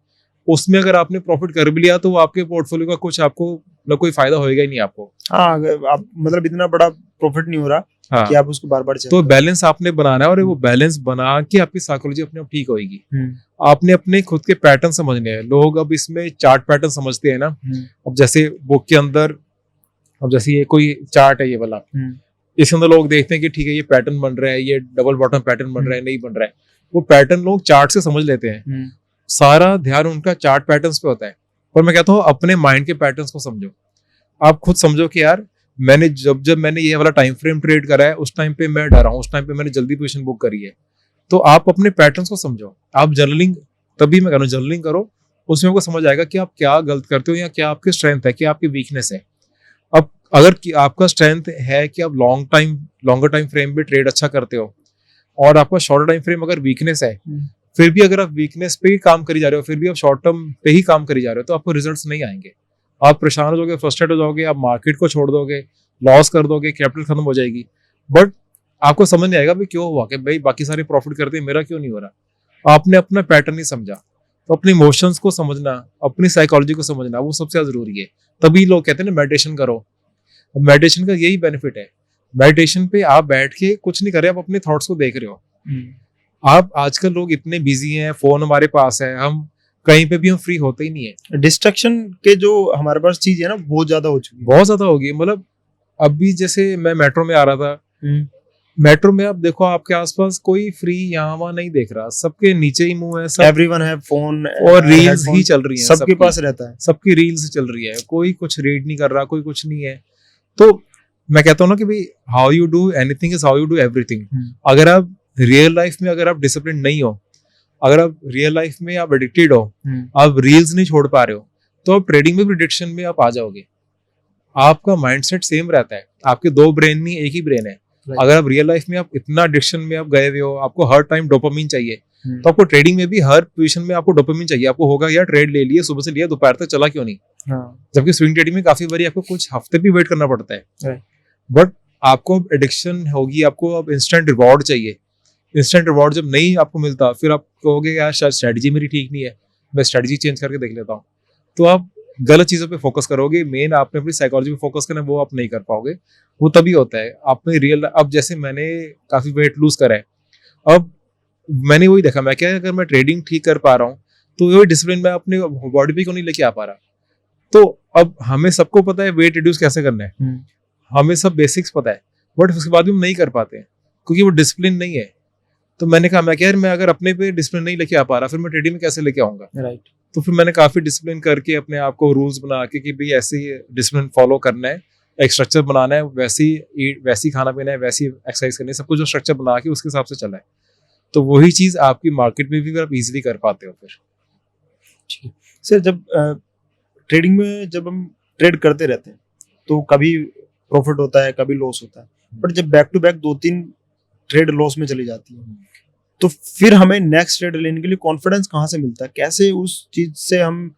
उसमें अगर आपने प्रॉफिट कर भी लिया तो आपके पोर्टफोलियो का कुछ आपको मतलब कोई फायदा होएगा ही नहीं आपको। हाँ, अगर आप मतलब इतना बड़ा प्रॉफिट नहीं हो रहा। हाँ। कि आप उसको बार बार तो बैलेंस आपने बनाना है, और वो बैलेंस बना के आपकी साइकोलॉजी अपने आप ठीक होगी। आपने अपने खुद के पैटर्न समझने हैं। लोग अब इसमें चार्ट पैटर्न समझते हैं ना। अब जैसे बुक के अंदर अब जैसे ये कोई चार्ट है ये वाला, इसके अंदर लोग देखते हैं कि ठीक है ये पैटर्न बन रहा है, ये डबल बॉटम पैटर्न बन रहा है, नहीं बन रहा है, वो पैटर्न लोग चार्ट से समझ लेते हैं, सारा ध्यान उनका चार्ट पैटर्न्स पे होता है। पर मैं कहता हूँ अपने माइंड के पैटर्न्स को समझो, आप खुद समझो कि यार मैंने जब मैंने ये वाला टाइम फ्रेम ट्रेड करा है उस टाइम पे मैं डरा हूँ, उस टाइम पे मैंने जल्दी पोजीशन बुक करी है। तो आप अपने पैटर्न्स को समझो, आप जर्नलिंग, तभी मैं कह रहा हूँ जर्नलिंग करो, उसमें आपको समझ आएगा कि आप क्या गलत करते हो या क्या आपकी स्ट्रेंथ है, क्या आपकी वीकनेस है। अब अगर आपका स्ट्रेंथ है कि आप लॉन्गर टाइम फ्रेम पे ट्रेड अच्छा करते हो और आपका शॉर्टर टाइम फ्रेम अगर वीकनेस है, फिर भी अगर आप वीकनेस पे ही काम करी जा रहे हो, फिर भी आप शॉर्ट टर्म पे ही काम करी जा रहे हो, तो आपको रिजल्ट्स नहीं आएंगे, आप परेशान हो जाओगे, फ्रस्ट्रेट हो जाओगे, आप मार्केट को छोड़ दोगे, लॉस कर दोगे, कैपिटल खत्म हो जाएगी। बट आपको समझ नहीं आएगा भाई क्यों हुआ, कि भाई बाकी सारे प्रॉफिट करते हैं, मेरा क्यों नहीं हो रहा। आपने अपना पैटर्न नहीं समझा। तो अपने इमोशंस को समझना, अपनी साइकोलॉजी को समझना, वो सबसे ज्यादा जरूरी है। तभी लोग कहते हैं ना मेडिटेशन करो। मेडिटेशन का यही बेनिफिट है, मेडिटेशन पे आप बैठ के कुछ नहीं कर रहे, आप अपने थॉट्स को देख रहे हो। आप आजकल लोग इतने बिजी हैं, फोन हमारे पास है, हम कहीं पे भी हम फ्री होते ही नहीं है। डिस्ट्रैक्शन के जो हमारे पास चीज है ना बहुत ज्यादा हो चुकी है, बहुत ज्यादा होगी। मतलब अभी जैसे मैं मेट्रो में आ रहा था, मेट्रो में आप देखो आपके आसपास कोई फ्री यहाँ वहाँ नहीं देख रहा, सबके नीचे ही मुंह है, सब एवरीवन है फोन और रील्स ही चल रही है, सबके पास रहता है, सबकी रील्स चल रही है, कोई कुछ रीड नहीं कर रहा, कोई कुछ नहीं है। तो मैं कहता हूँ ना कि भाई how you do anything is how you do everything. अगर आप रियल लाइफ में अगर आप डिसिप्लिन नहीं हो, अगर आप रियल लाइफ में आप एडिक्टेड हो, आप रील्स नहीं छोड़ पा रहे हो, तो आप ट्रेडिंग में भी एडिक्शन में आप आ जाओगे। आपका माइंडसेट सेम रहता है, आपके दो ब्रेन नहीं एक ही ब्रेन है। अगर आप रियल लाइफ में आप इतना एडिक्शन में आप गए हुए हो, आपको हर टाइम डोपामिन चाहिए, तो आपको ट्रेडिंग में भी हर पोजीशन में आपको डोपामिन चाहिए। आपको होगा यार ट्रेड ले लिए, सुबह से लिया, दोपहर तक चला क्यों नहीं। जबकि स्विंग ट्रेडिंग में काफी बारी आपको कुछ हफ्ते भी वेट करना पड़ता है। बट आपको एडिक्शन होगी, आपको अब इंस्टेंट रिवॉर्ड चाहिए। इंस्टेंट रिवॉर्ड जब नहीं आपको मिलता, फिर आप कहोगे यार शायद स्ट्रेटजी मेरी ठीक नहीं है, मैं स्ट्रेटजी चेंज करके देख लेता हूँ। तो आप गलत चीजों पे फोकस करोगे, मेन आपने अपनी साइकोलॉजी पे फोकस करना, वो आप नहीं कर पाओगे। वो तभी होता है आपने रियल, अब जैसे मैंने काफी वेट लूज करा है, अब मैंने वही देखा, मैं क्या अगर मैं ट्रेडिंग ठीक कर पा रहा हूँ तो वही डिसिप्लिन मैं अपने बॉडी पे क्यों नहीं लेके आ पा रहा। तो अब हमें सबको पता है वेट रिड्यूस कैसे करना है, हमें सब बेसिक्स पता है, बट उसके बाद भी हम नहीं कर पाते हैं क्योंकि वो डिसिप्लिन नहीं है। तो मैंने कहा मैं क्या, मैं अगर अपने पे डिसिप्लिन नहीं लेके आ पा रहा, फिर मैं ट्रेडिंग में कैसे लेके आऊंगा। राइट। तो फिर मैंने काफी डिसिप्लिन करके अपने आप को रूल्स बना के कि भाई ऐसे ही डिसिप्लिन फॉलो करना है, एक स्ट्रक्चर बनाना है, वैसी खाना पीना है, वैसी एक्सरसाइज करनी है, सब कुछ जो स्ट्रक्चर बना के उसके हिसाब से चला है। तो वही चीज आपकी मार्केट में भी आप इजीली कर पाते हो। फिर सर जब ट्रेडिंग में जब हम ट्रेड करते रहते हैं तो कभी प्रॉफिट होता है, कभी लॉस होता है, बट जब back to back 2-3 trade loss में चली जाती है, तो फिर हमें नेक्स्ट ट्रेड लेने के लिए कॉन्फिडेंस कहाँ से मिलता है? कैसे उस चीज से हम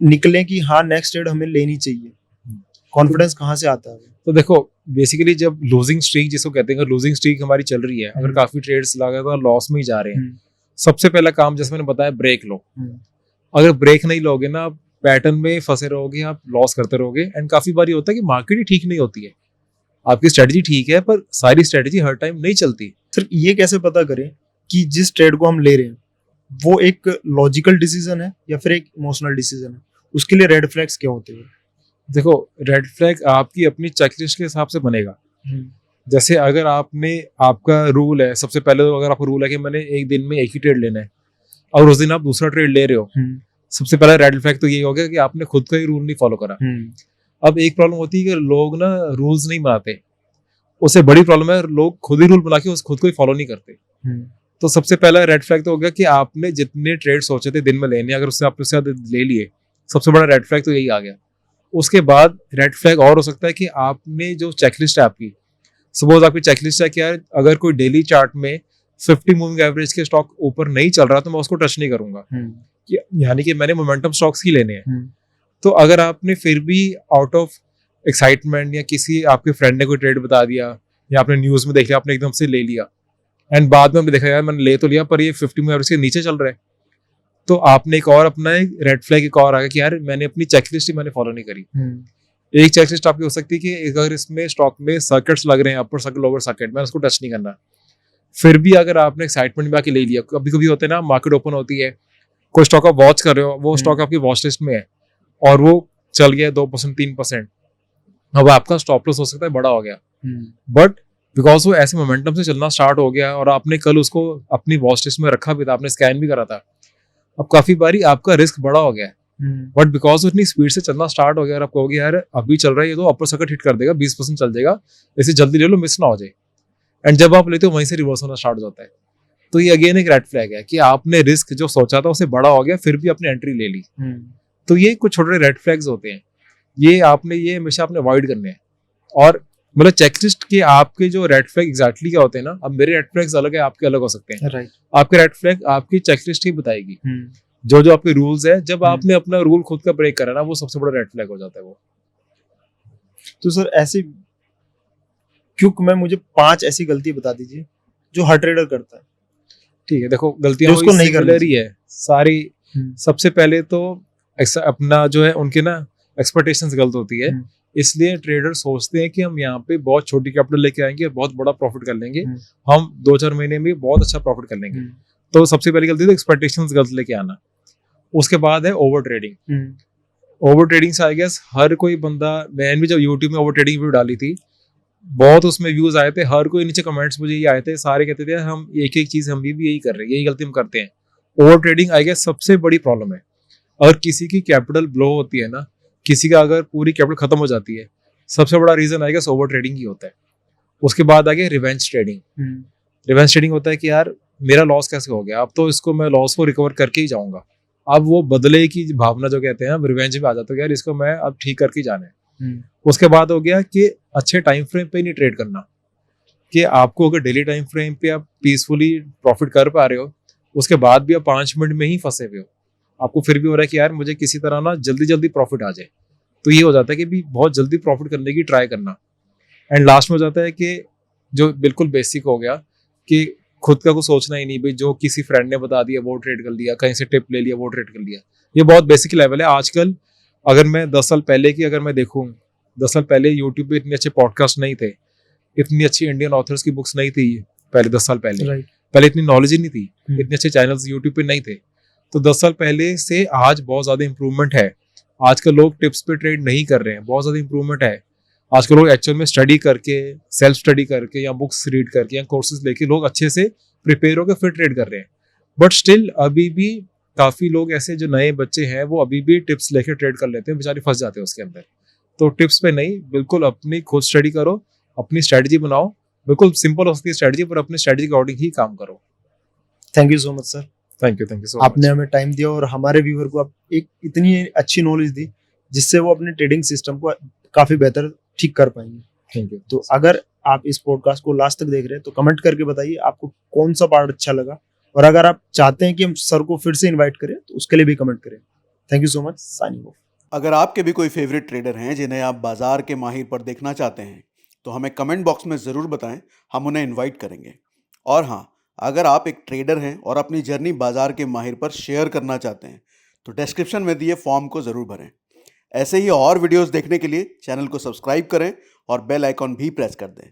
निकलें कि हाँ नेक्स्ट ट्रेड हमें लेनी चाहिए? कॉन्फिडेंस कहाँ से आता है? तो देखो बेसिकली जब लूजिंग स्ट्रीक जिसको कहते हैं, अगर लूजिंग स्ट्रीक हमारी चल रही है, अगर काफी ट्रेड्स लगातार लॉस में ही जा रहे हैं, सबसे पहला काम जैसे मैंने बताया ब्रेक लो। अगर ब्रेक नहीं लोगे ना, आप पैटर्न में फंसे रहोगे, आप लॉस करते रहोगे। एंड काफी बारी होता है कि मार्केट ही ठीक नहीं होती है, आपकी स्ट्रेटजी ठीक है पर सारी स्ट्रेटजी हर टाइम नहीं चलती। सर ये कैसे पता करें कि जिस ट्रेड को हम ले रहे हैं वो एक लॉजिकल डिसीजन है या फिर एक इमोशनल डिसीजन है? उसके लिए रेड फ्लैग्स क्या होते हैं? देखो रेड फ्लैग आपकी अपनी चेकलिस्ट के हिसाब से बनेगा। जैसे अगर आपका रूल है, सबसे पहले तो अगर आपका रूल है कि मैंने एक दिन में एक ही ट्रेड लेना है और उस दिन आप दूसरा ट्रेड ले रहे हो, सबसे पहला रेड फ्लैग तो यही हो गया कि आपने खुद का ही रूल नहीं फॉलो करा। अब एक प्रॉब्लम होती है कि लोग ना रूल्स नहीं बनाते, उससे बड़ी प्रॉब्लम है लोग खुद ही रूल बना के खुद को ही फॉलो नहीं करते। तो सबसे पहला रेड फ्लैग तो हो गया कि आपने जितने ट्रेड सोचे थे दिन में लेने, अगर उससे आपने उससे ले लिए, सबसे बड़ा रेड फ्लैग तो यही आ गया। उसके बाद रेड फ्लैग और हो सकता है कि आपने जो चेकलिस्ट है आपकी, सपोज आपकी चेकलिस्ट है कि यार अगर कोई डेली चार्ट में 50 मूविंग एवरेज के स्टॉक ऊपर नहीं चल रहा तो मैं उसको टच नहीं करूंगा, यानी कि मैंने मोमेंटम स्टॉक्स ही लेने हैं। तो अगर आपने फिर भी आउट ऑफ एक्साइटमेंट या किसी आपके फ्रेंड ने कोई ट्रेड बता दिया या आपने न्यूज में देख लिया, आपने एकदम से ले लिया एंड बाद में हमने देखा यार मैंने ले तो लिया पर ये 50 मूविंग एवरेज के नीचे चल रहा है, तो आपने एक और अपना एक रेड फ्लैग एक और आ गया कि यार मैंने अपनी चेकलिस्ट ही मैंने फॉलो नहीं करी। एक चेकलिस्ट आपकी हो सकती है कि अगर इसमें स्टॉक में सर्किट्स लग रहे हैं, अपर सर्किट लोअर सर्किट, मैं उसको टच नहीं करना। फिर भी अगर आपने एक्साइटमेंट में आके ले लिया, कभी कभी होता है ना मार्केट ओपन होती है, कोई स्टॉक आप वॉच कर रहे हो, वो स्टॉक आपकी वॉच लिस्ट में है और वो चल गया 2% 3%, अब आपका स्टॉप लॉस हो सकता है बड़ा हो गया, बट बिकॉज वो ऐसे मोमेंटम से चलना स्टार्ट हो गया और आपने कल उसको अपनी वॉच लिस्ट में रखा भी था, आपने स्कैन भी करा था, अब काफी बारी आपका रिस्क बड़ा हो गया है, बट बिकॉज उतनी स्पीड से चलना स्टार्ट हो गया और आप कहोगे यार अभी चल रहा है ये तो अपर सर्किट हिट कर देगा, 20% चल जाएगा, इसे जल्दी ले लो, मिस ना हो जाए, एंड जब आप लेते हो वहीं से रिवर्स होना स्टार्ट हो जाता है। तो ये अगेन एक रेड फ्लैग है कि आपने रिस्क जो सोचा था उसे बड़ा हो गया फिर भी अपनी एंट्री ले ली। तो ये कुछ छोटे रेड फ्लैग्स होते हैं, ये हमेशा आपने अवॉइड करने हैं। और मतलब चेकलिस्ट के आपके जो रेड फ्लैग एग्जैक्टली क्या होते हैं ना, अब मेरे रेड फ्लैग्स अलग है, आपके अलग हो सकते हैं, राइट। आपके रेड फ्लैग आपकी चेकलिस्ट ही बताएगी, जो आपके रूल्स है, जब आपने अपना रूल खुद का ब्रेक करा ना, वो सबसे बड़ा रेड फ्लैग हो जाता है वो। तो सर ऐसी क्यों मैं मुझे 5 ऐसी गलती बता दीजिए जो हर ट्रेडर करता है। ठीक है, देखो गलतियां उसको नहीं करनी ही है सारी। सबसे पहले तो अपना जो है उनके ना एक्सपेक्टेशंस गलत होती है, इसलिए ट्रेडर सोचते हैं कि हम यहाँ पे बहुत छोटी कैपिटल लेके आएंगे, बहुत बड़ा प्रॉफिट कर लेंगे, हम 2-4 महीने में बहुत अच्छा प्रॉफिट कर लेंगे। तो सबसे पहली गलती तो एक्सपेक्टेशंस गलत लेके आना। उसके बाद है ओवर ट्रेडिंग। ओवर ट्रेडिंग से आई गेस हर कोई बंदा, मैंने भी जब यूट्यूब में ओवर ट्रेडिंग वीडियो डाली थी, बहुत उसमें व्यूज आए थे, हर कोई नीचे कमेंट्स मुझे ये आए थे, सारे कहते थे हम एक एक चीज हम भी यही कर रहे हैं, यही गलती हम करते हैं। ओवर ट्रेडिंग आई गेस सबसे बड़ी प्रॉब्लम है। अगर किसी की कैपिटल ब्लो होती है ना, किसी का अगर पूरी कैपिटल खत्म हो जाती है, सबसे बड़ा reason I guess over trading ही होता है। उसके बाद आ गया रिवेंज ट्रेडिंग। रिवेंज ट्रेडिंग होता है कि यार मेरा लॉस कैसे हो गया, अब तो इसको मैं लॉस को रिकवर करके ही जाऊंगा। अब वो बदले की भावना जो कहते हैं, अब रिवेंज में आ जाता है यार इसको मैं अब ठीक करके जाना है। उसके बाद हो गया कि अच्छे टाइम फ्रेम पे नहीं ट्रेड करना, कि आपको अगर डेली टाइम फ्रेम पे आप पीसफुली प्रॉफिट कर पा रहे हो, उसके बाद भी आप 5 मिनट में ही फंसे हुए हो, आपको फिर भी हो रहा है कि यार मुझे किसी तरह ना जल्दी जल्दी प्रॉफिट आ जाए, तो ये हो जाता है कि भी बहुत जल्दी प्रॉफिट करने की ट्राई करना। एंड लास्ट में हो जाता है कि जो बिल्कुल बेसिक हो गया कि खुद का कुछ सोचना ही नहीं, भाई जो किसी फ्रेंड ने बता दिया वो ट्रेड कर लिया, कहीं से टिप ले लिया वो ट्रेड कर लिया। ये बहुत बेसिक लेवल है आजकल। अगर मैं 10 साल पहले की अगर मैं देखूं, 10 साल पहले यूट्यूब पे इतने अच्छे पॉडकास्ट नहीं थे, इतनी अच्छी इंडियन ऑथर्स की बुक्स नहीं थी पहले 10 साल पहले, पहले इतनी नॉलेज ही नहीं थी, इतने अच्छे चैनल्स यूट्यूब पे नहीं थे। तो 10 साल पहले से आज बहुत ज्यादा इंप्रूवमेंट है। आजकल लोग टिप्स पे ट्रेड नहीं कर रहे हैं, बहुत ज्यादा इंप्रूवमेंट है। आजकल लोग एक्चुअल में स्टडी करके, सेल्फ स्टडी करके या बुक्स रीड करके या कोर्सेज लेके लोग अच्छे से प्रिपेयर होकर फिर ट्रेड कर रहे हैं। बट स्टिल अभी भी काफी लोग ऐसे जो नए बच्चे हैं वो अभी भी टिप्स लेके ट्रेड कर लेते हैं, बेचारे फंस जाते हैं उसके अंदर। तो टिप्स पे नहीं, बिल्कुल अपनी खुद स्टडी करो, अपनी स्ट्रेटजी बनाओ, बिल्कुल सिंपल हो सकती है स्ट्रेटजी, पर अपनी स्ट्रेटजी के अकॉर्डिंग ही काम करो। Thank you so much sir. Thank you so much. आपने हमें टाइम दिया और हमारे व्यूअर को आप एक इतनी अच्छी नॉलेज दी जिससे वो अपने ट्रेडिंग सिस्टम को काफी बेहतर ठीक कर पाएंगे। Thank you. तो अगर आप इस पॉडकास्ट को लास्ट तक देख रहे हैं तो कमेंट करके बताइए आपको कौन सा पार्ट अच्छा लगा, और अगर आप चाहते हैं कि हम सर को फिर से इनवाइट करें तो उसके लिए भी कमेंट करें। Thank you so much. Signing off. अगर आपके भी कोई फेवरेट ट्रेडर हैं जिन्हें आप बाजार के माहिर पर देखना चाहते हैं तो हमें कमेंट बॉक्स में ज़रूर बताएं, हम उन्हें इनवाइट करेंगे। और हाँ, अगर आप एक ट्रेडर हैं और अपनी जर्नी बाजार के माहिर पर शेयर करना चाहते हैं तो डिस्क्रिप्शन में दिए फॉर्म को ज़रूर भरें। ऐसे ही और वीडियोस देखने के लिए चैनल को सब्सक्राइब करें और बेल आइकॉन भी प्रेस कर दें।